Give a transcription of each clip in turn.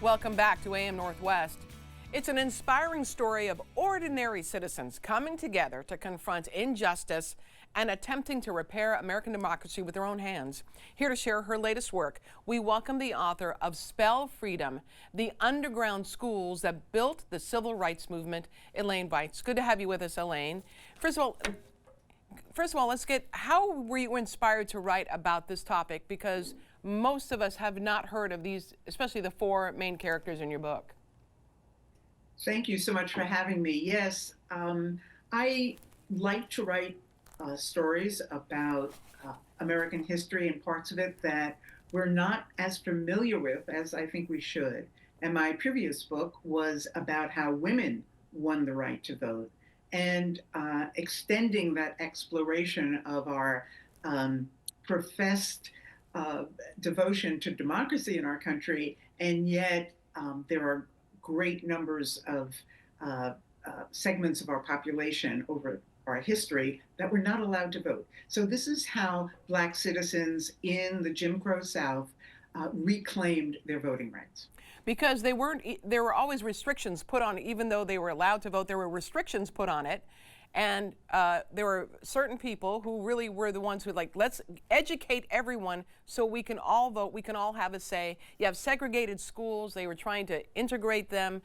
Welcome back to AM Northwest. It's an inspiring story of ordinary citizens coming together to confront injustice and attempting to repair American democracy with their own hands. Here to share her latest work, we welcome the author of Spell Freedom, the underground schools that built the civil rights movement, Elaine Weiss. Good to have you with us, Elaine. First of all, let's get, how were you inspired to write about this topic? Because most of us have not heard of these, especially the four main characters in your book. Thank you so much for having me. Yes, I like to write stories about American history and parts of it that we're not as familiar with as I think we should. And my previous book was about how women won the right to vote and extending that exploration of our professed devotion to democracy in our country, and yet there are great numbers of segments of our population over our history that were not allowed to vote. So this is how Black citizens in the Jim Crow South reclaimed their voting rights. Because there were always restrictions put on, even though they were allowed to vote, there were restrictions put on it. And there were certain people who really were the ones who let's educate everyone so we can all vote, we can all have a say. You have segregated schools, they were trying to integrate them.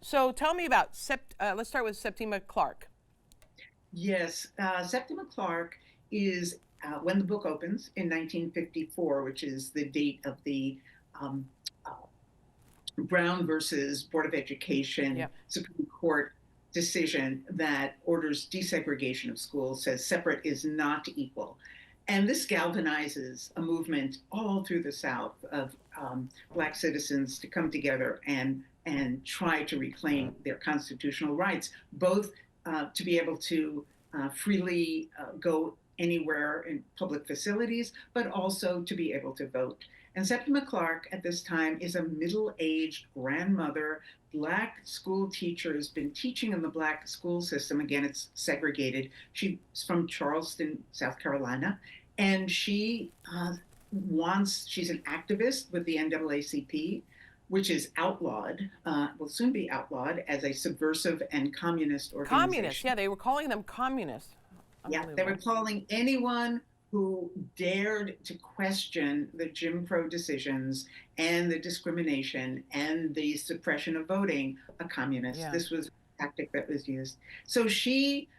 So tell me about, let's start with Septima Clark. Yes, Septima Clark is, when the book opens in 1954, which is the date of the Brown versus Board of Education Supreme Court decision that orders desegregation of schools, says separate is not equal. And this galvanizes a movement all through the South of Black citizens to come together and try to reclaim their constitutional rights, both to be able to freely go anywhere in public facilities, but also to be able to vote. And Septima Clark at this time is a middle-aged grandmother, Black school teacher, has been teaching in the Black school system. Again, it's segregated. She's from Charleston, South Carolina, and she she's an activist with the NAACP, which is outlawed, will soon be outlawed as a subversive and communist organization. Communists, yeah, they were calling them communists. Yeah, they were calling anyone who dared to question the Jim Crow decisions and the discrimination and the suppression of voting a communist. Yeah. This was a tactic that was used. So she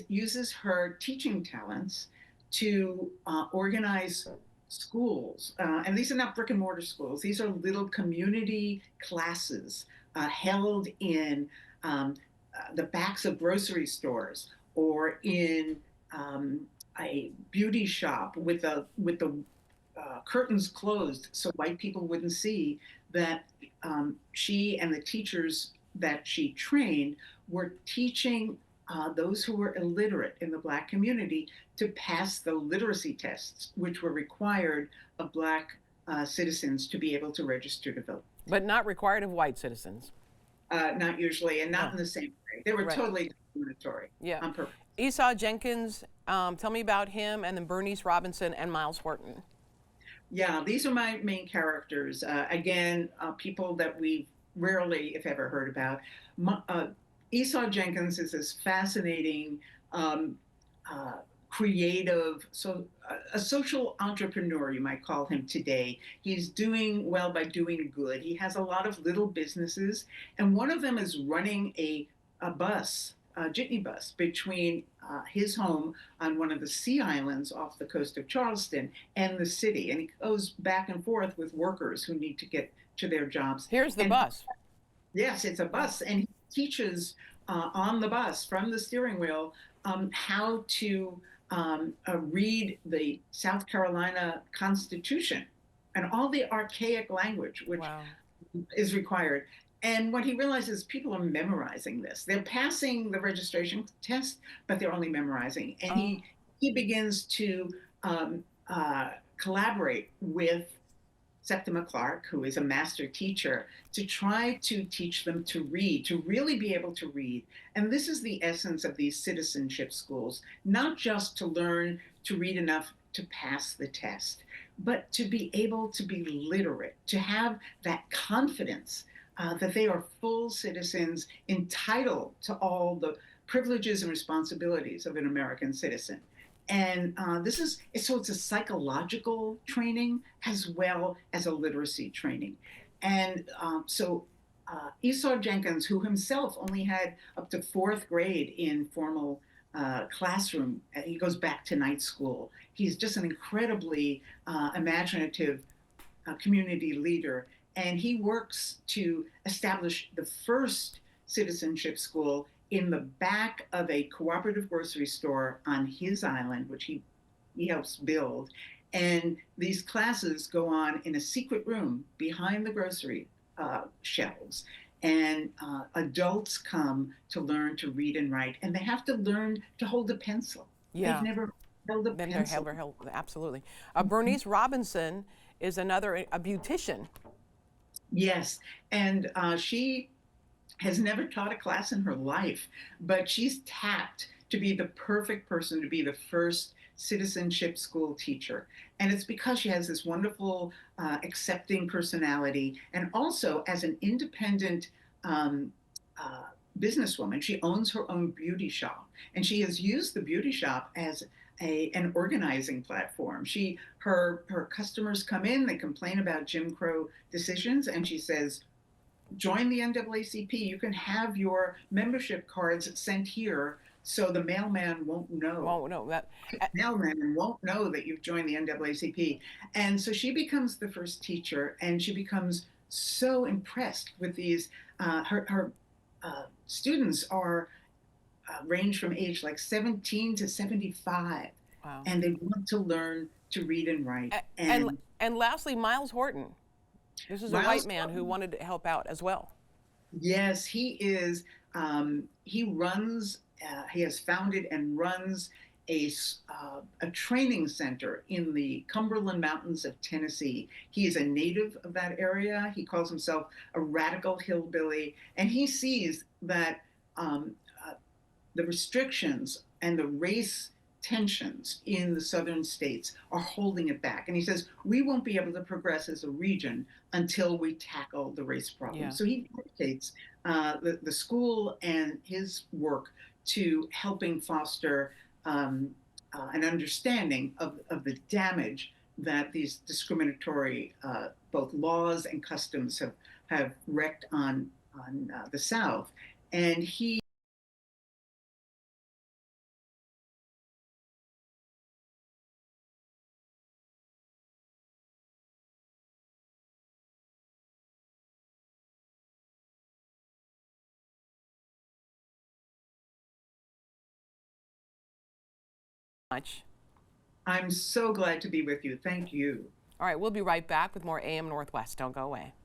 uses her teaching talents to organize schools. And these are not brick and mortar schools. These are little community classes held in the backs of grocery stores or in a beauty shop with the curtains closed so white people wouldn't see that she and the teachers that she trained were teaching those who were illiterate in the Black community to pass the literacy tests, which were required of Black citizens to be able to register to vote. But not required of white citizens. Not usually, and not in the same way. They were totally discriminatory on purpose. Esau Jenkins, tell me about him, and then Bernice Robinson and Miles Horton. Yeah, these are my main characters. Again, people that we've rarely, if ever, heard about. Esau Jenkins is this fascinating, creative, a social entrepreneur, you might call him today. He's doing well by doing good. He has a lot of little businesses, and one of them is running a bus, a jitney bus, between his home on one of the sea islands off the coast of Charleston and the city. And he goes back and forth with workers who need to get to their jobs. Here's the bus. Yes, it's a bus. And he teaches on the bus from the steering wheel how to read the South Carolina Constitution and all the archaic language which is required. And what he realizes, people are memorizing this. They're passing the registration test, but they're only memorizing. And he begins to collaborate with Septima Clark, who is a master teacher, to try to teach them to read, to really be able to read. And this is the essence of these citizenship schools, not just to learn to read enough to pass the test. but to be able to be literate, to have that confidence that they are full citizens entitled to all the privileges and responsibilities of an American citizen. And this is so it's a psychological training as well as a literacy training. And Esau Jenkins, who himself only had up to fourth grade in formal classroom, he goes back to night school. He's just an incredibly imaginative community leader, and he works to establish the first citizenship school in the back of a cooperative grocery store on his island, which he helps build. And these classes go on in a secret room behind the grocery shelves. And adults come to learn to read and write, and they have to learn to hold a pencil. They've Yeah. never held a Then they're pencil. held, absolutely. Bernice Robinson is another, a beautician. Yes, and she has never taught a class in her life, but she's tapped to be the perfect person to be the first citizenship school teacher. And it's because she has this wonderful, accepting personality. And also, as an independent um, uh, businesswoman, she owns her own beauty shop. And she has used the beauty shop as an organizing platform. Her customers come in, they complain about Jim Crow decisions, and she says, join the NAACP. You can have your membership cards sent here so the mailman won't know. Well, no, that. Mailman won't know that you've joined the NAACP. And so she becomes the first teacher, and she becomes so impressed with these. Her students are range from age like 17 to 75, Wow. and they want to learn to read and write. And, And and lastly, Miles Horton. This is a white Miles man who wanted to help out as well. Yes, he is. He runs. He has founded and runs a training center in the Cumberland Mountains of Tennessee. He is a native of that area. He calls himself a radical hillbilly, and he sees that um, uh, the restrictions and the race tensions in the southern states are holding it back. And he says, we won't be able to progress as a region until we tackle the race problem. Yeah. So he dedicates the school and his work to helping foster an understanding of the damage that these discriminatory both laws and customs have wreaked on the South. And he Much. I'm so glad to be with you. Thank you. All right, we'll be right back with more AM Northwest. Don't go away.